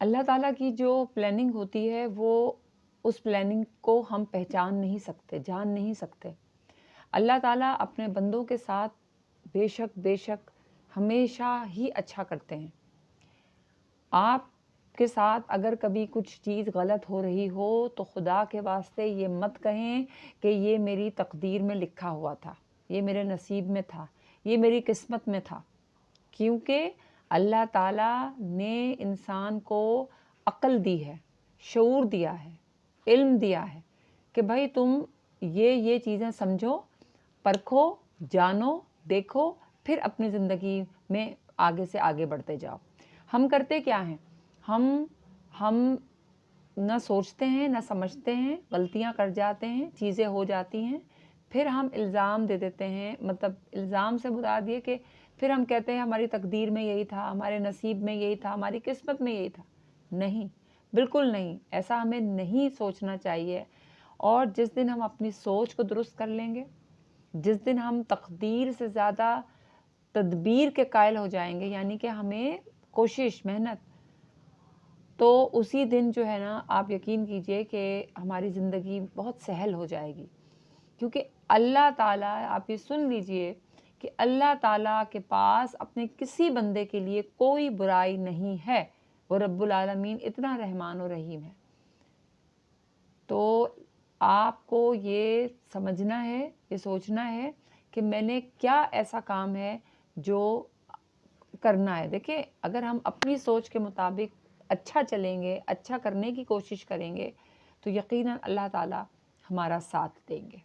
अल्लाह ताला की जो प्लानिंग होती है वो उस प्लानिंग को हम पहचान नहीं सकते, जान नहीं सकते। अल्लाह ताला अपने बंदों के साथ बेशक हमेशा ही अच्छा करते हैं। आपके साथ अगर कभी कुछ चीज़ गलत हो रही हो तो खुदा के वास्ते ये मत कहें कि ये मेरी तकदीर में लिखा हुआ था, ये मेरे नसीब में था, ये मेरी किस्मत में था। क्योंकि अल्लाह ताला ने इंसान को अक्ल दी है, शऊर दिया है, इल्म दिया है कि भाई तुम ये चीज़ें समझो, परखो, जानो, देखो, फिर अपनी ज़िंदगी में आगे से आगे बढ़ते जाओ। हम करते क्या हैं? हम न सोचते हैं, न समझते हैं, गलतियां कर जाते हैं, चीज़ें हो जाती हैं, फिर हम इल्ज़ाम दे देते हैं। मतलब इल्ज़ाम से मुराद ये कि फिर हम कहते हैं हमारी तकदीर में यही था, हमारे नसीब में यही था, हमारी किस्मत में यही था। नहीं, बिल्कुल नहीं, ऐसा हमें नहीं सोचना चाहिए। और जिस दिन हम अपनी सोच को दुरुस्त कर लेंगे, जिस दिन हम तकदीर से ज़्यादा तदबीर के कायल हो जाएंगे, यानी कि हमें कोशिश, मेहनत, तो उसी दिन जो है ना, आप यकीन कीजिए कि हमारी ज़िंदगी बहुत सहल हो जाएगी। क्योंकि अल्लाह ताला, आप ये सुन लीजिए कि अल्लाह ताला के पास अपने किसी बंदे के लिए कोई बुराई नहीं है। वो रब्बुल आलमीन इतना रहमान और रहीम है। तो आपको ये समझना है, ये सोचना है कि मैंने क्या ऐसा काम है जो करना है। देखिए, अगर हम अपनी सोच के मुताबिक अच्छा चलेंगे, अच्छा करने की कोशिश करेंगे, तो यकीनन अल्लाह ताला हमारा साथ देंगे।